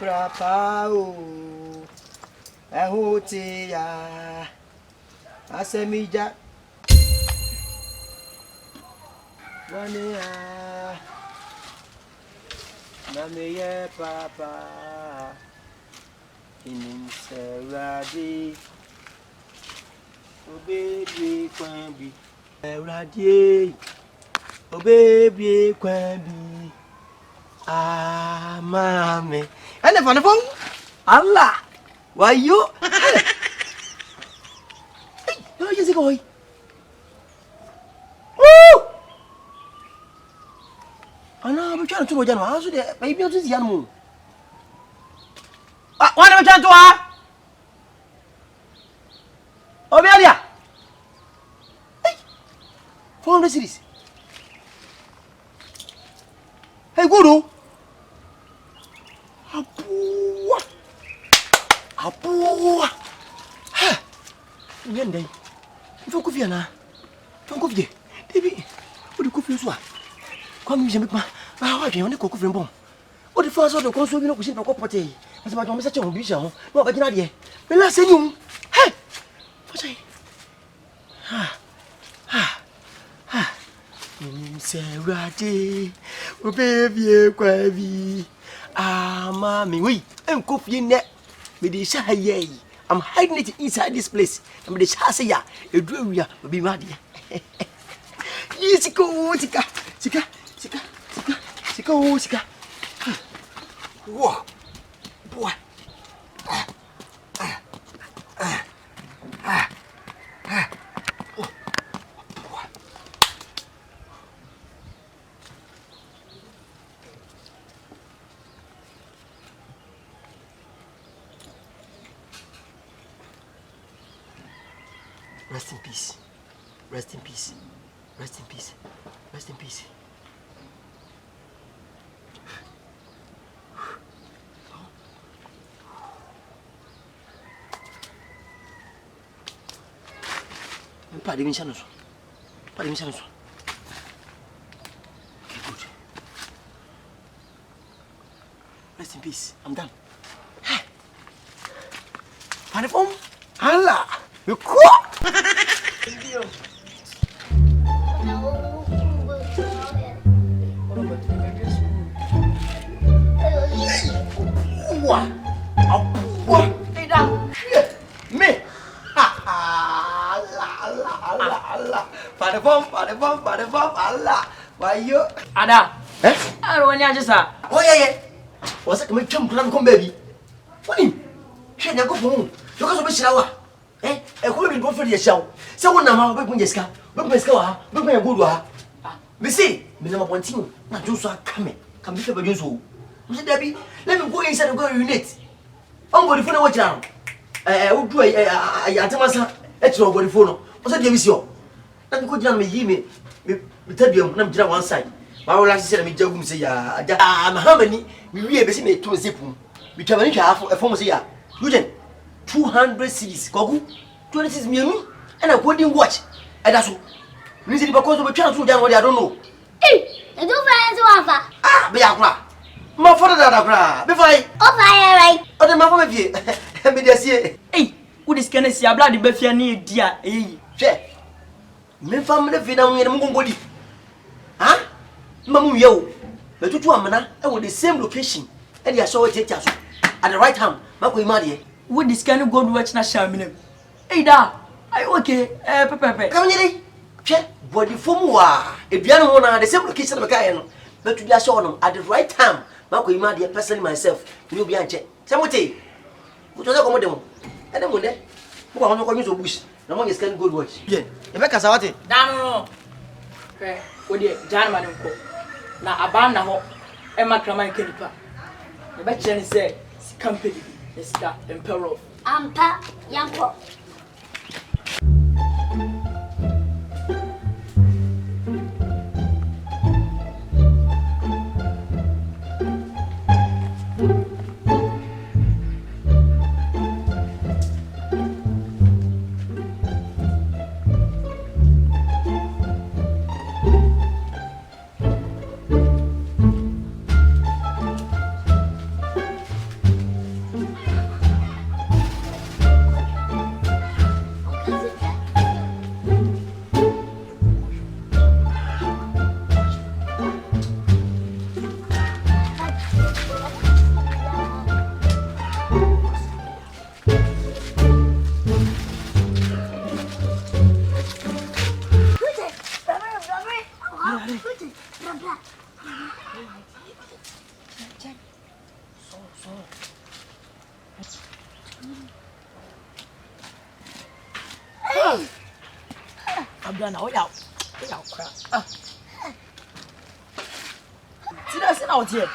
Brapao, Ahotia, Asemija, Wania, Namie Papa, in Seradi, O baby, Quambi, Radi, O baby, Quambi. Ah, mami. And the phone? Allah. Why you? Hey, where is he going? Woo! I know, I'm trying to go down. How's it? Maybe I'll just young moon. What am I trying to ask? Oh, Melia. Hey, 400 cities. Hey, Guru. Apu. Ha. Ngende. Mfoko via na. Mfoko via. Debi. Odi kofi so a. Kwame je mekma. Ba wa dwen one kofi Frimpong. Odi fa so de konso bi no kusi no kopote. Ase ba jom se che ho bi sha ho. No ba gina de. Me la se nyum. Hey. Fotai. Ha. Serati. O baby kwabi. Ah, mommy, wait. I'm cooking net. I'm hiding it inside this place. I'm the Shasaya. A dream will be mad. Sika. Whoa, boy. Rest in peace. Rest in peace. Rest in peace. Rest in peace. Pardon me, Shanos. Pardon me, Shanos. Okay, good. Rest in peace. I'm done. Frimpong? Allah! You cool! Frimpong, Allah. Why you? Ada. Eh? I don't want to say. Oh yeah. What's that? Me jump plan come baby. What him? She na go phone. You go so be shirawa. Eh? E ko be go for the show. Say won na ma be kun jeska. Be kun jeska wa. Be kun go do ha. Me see, me na ma pontin. Na jo so akame. Come be be so. Me say Debbie, let me go inside and go unit. On go the phone watch down. O do atemasa e tiro go the phone. O say dey miss you. Na me go jina me yi me tabiam na me jina one side. Ma wo la se me jagum se ya aja. Ma ha mani me wie be se me to zepum. Me twamani hwa afom se ya. Eugene 200 cities. Kwaku 26 mienu and a golden watch. And that's all. Because we trying to do what I don't know. Hey, the two friends who are Ah, be a my father that I before I right. Oh, the mama of you. Me just say, Hey, who is can see a bloody buffy near dear? Eh, che. Me family video in Mongoli. Huh? Mamu yo. The two amana and with the same location. And you saw it at the right hand. Mako Madi. Would this kind of good watch na shamin? Hey, da. I okay. Pepe. Come here. Che, body from wa. If you don't want the same location of a guy, but to be shown at the right time. Mako Madi personally myself. You'll be unchecked. Samote. What was I come? And then Mo wa no ko nso bush. Na mo ngeska gold watch. Ye. E be kasa wate. Dan no. Okay. O de jan man nko. Na aban na ho. E makrama nke nipa. E be kire ni say campaign. Sika emperor. Ampa yanko. Abrana, oh yeah, crap. Sit out here.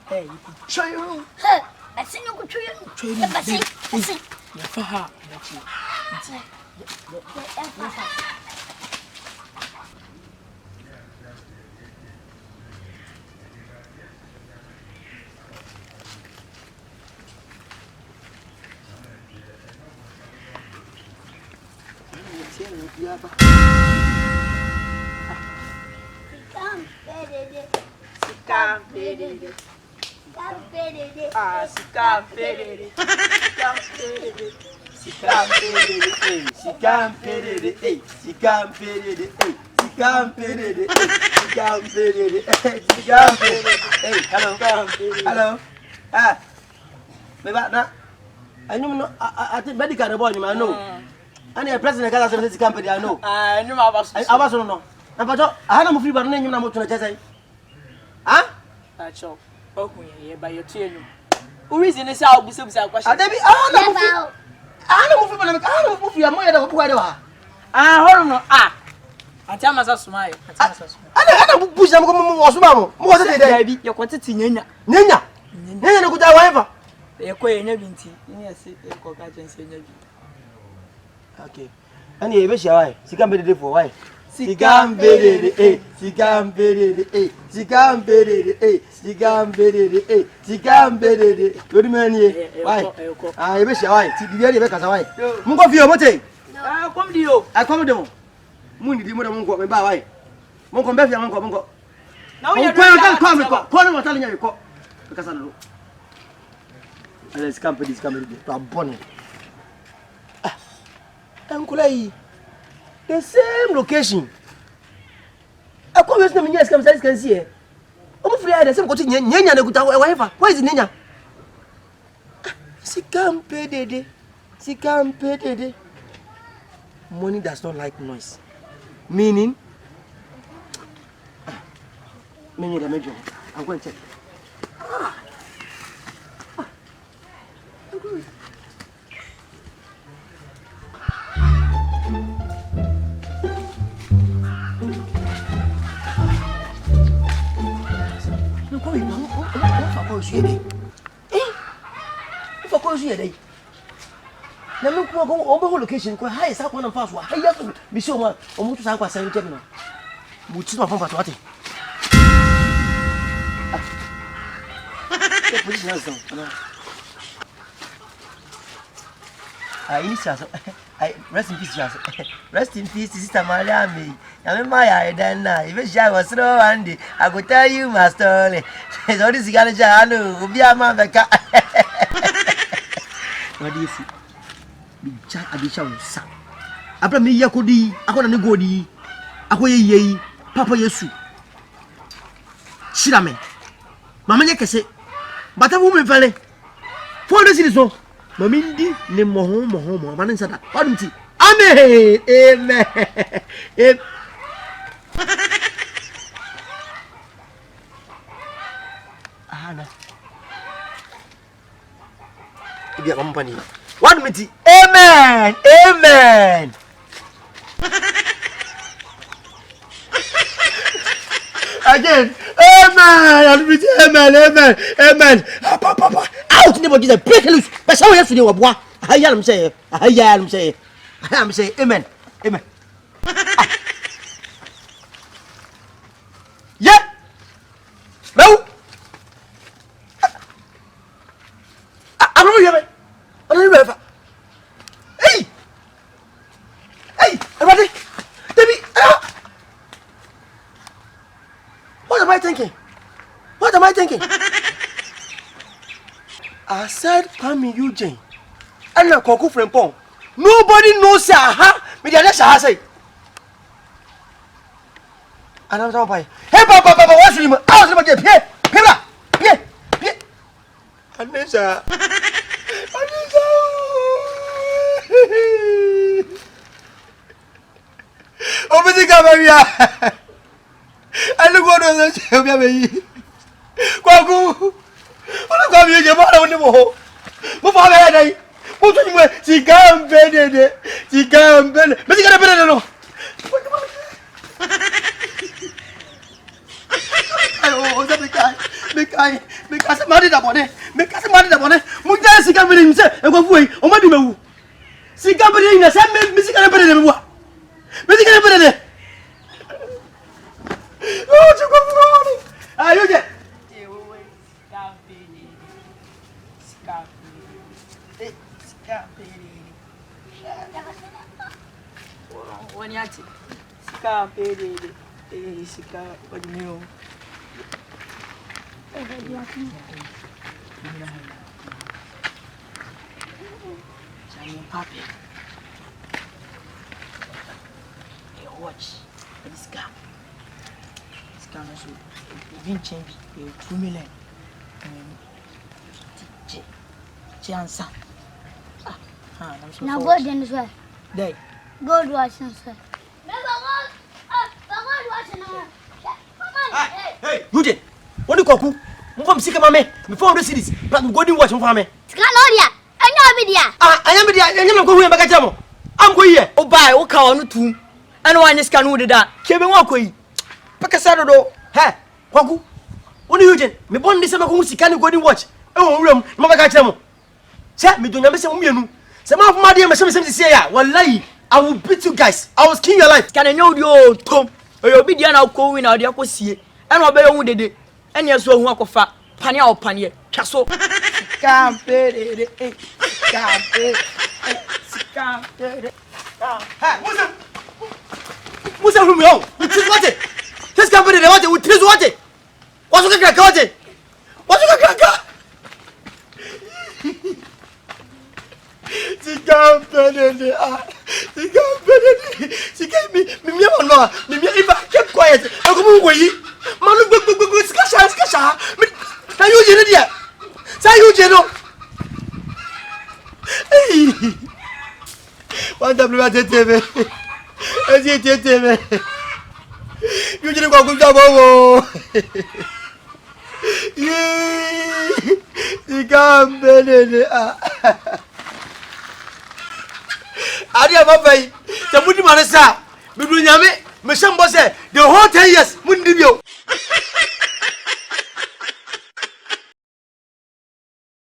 Hey, you can show your room. Hey, I see you go show you. I see. Yeah, for her. Hello. Ah. Me ba na. I know I think medical boy I know. And the president ka say this company I know. Ah, no abaso. Abaso no. Na pato, ana mo free bar na nyum na mo tuna chese. Ah? Acho. Okuye ba yotie no. O reason is how busa question. Adabi ana mo free bar na ana mo free amoya da ko kwa de wa. Ah, horo no. Ah. Ati amasa sumayo. Ana busa mo mo osuma mo. Mo wo se de bi yekotiti nyanya. Nyanya no kuta wife. Yekoye nya binti. Ni ase ko ka chense nya bi. Okay. Ani ebe shia why? Sika mbede for why? Sika mbede Sika mbede Sika mbede Sika mbede Sika mbede. Odi mani why? Ah ebe shia why? Ti bibia ebe kasa why? Mungo fie mote. Ah kom di yo. I come dem. Mun di mo dem mungo me ba why? Mungo mbe fie mungo. Na wo ye ko no wata nya ko. Kasa no. Ale Sika mbede to abone. Uncle, the same location. I come with them yes, come can see. I'm free the same continue. Nyanya na kuta whatever. Why is Nyanya? Sika Dede. Money does not like noise. Meaning, many the major. I'm going to check. Na me ko obo location ko ha isa ko na fa so ha ya so bi se o ma o mu tu sa kwa 70 no mu ti ma fa fa to ate ke police na so ini siasa rest in peace sister Maria me ya me ma ya dan na if she was throw one day I go tell you my story so this guy ja no obi ama beka what do you see bi cha abisha usa abra me yakodi akona ne godi akoyeye papa yesu shira me mama nye kese bata bu me fele for the city so mamindi ne moho manin sada wadumti amen ana ibia company 1 minute. Amen. Amen. Again. Amen. Amen. Papa. Out in the body. Break loose. But so yesterday was what? I am saying. Amen. Amen. Yeah. No. I don't hear it. I don't hear it. Hey. Everybody. Debbie. What am I thinking? I said, Kwame Eugene. And now Kwaku Frimpong. Nobody knows aha. Me the other say. And I'm talking about. Hey, Papa, what's your name? I was about to here. Anissa. Over the camera. I look what was the Kwaku. What about you? You're on the wall. What for that day? What do you want? Sika and Dede. But you got a better no. Oh, that make us married upon it. Muja Sika himself and go away. Oh, my dear. Sika in the same music and better than what? Music and better than. Oh, you go for it. Are you get? When you Sika, Dede, Sika, what do you know? Papi, watch this guy. This guy also been changed. 2 million. Chance. Now go then as well. Day. Go to watch as well. Hey, Eugene. What do you Kwaku? Move Sika mame. Before the cities, but I'm going to watch Kwame. Scaloria. I know media. I am going back at Jamo. I'm going here. Oh, buy, oh, cow on the tomb. And one is can do that. Kevin Walkway. Pacasado. Hey, Kwaku. What do you Eugene? Me born this summer, who's can go and watch. Oh, room, Mama Gachamo. Chat me, do not miss a woman. Some of my dear, my son say, well, lie. I will beat you guys. I was king your life. Can I know you, Tom? Or you'll be the now going out there, see. And I'll be on with it. And yes, one walk of fat. Pania or Pania. Castle. Can't pay it. Can't pay it. What's that room? What it? This company, they want it. What it? What's the crack? What's the crack? She can't pay it. She gave me, if I kept quiet, I go away. Manu, Skasha. Can you get it yet? Say you, Geno. What the blood TV? As you did, you didn't go good job. You can't bend it. Adia Babai, the Mudimanasa, Bibunyame, Mashamba said, the whole 10 years, Mundibio.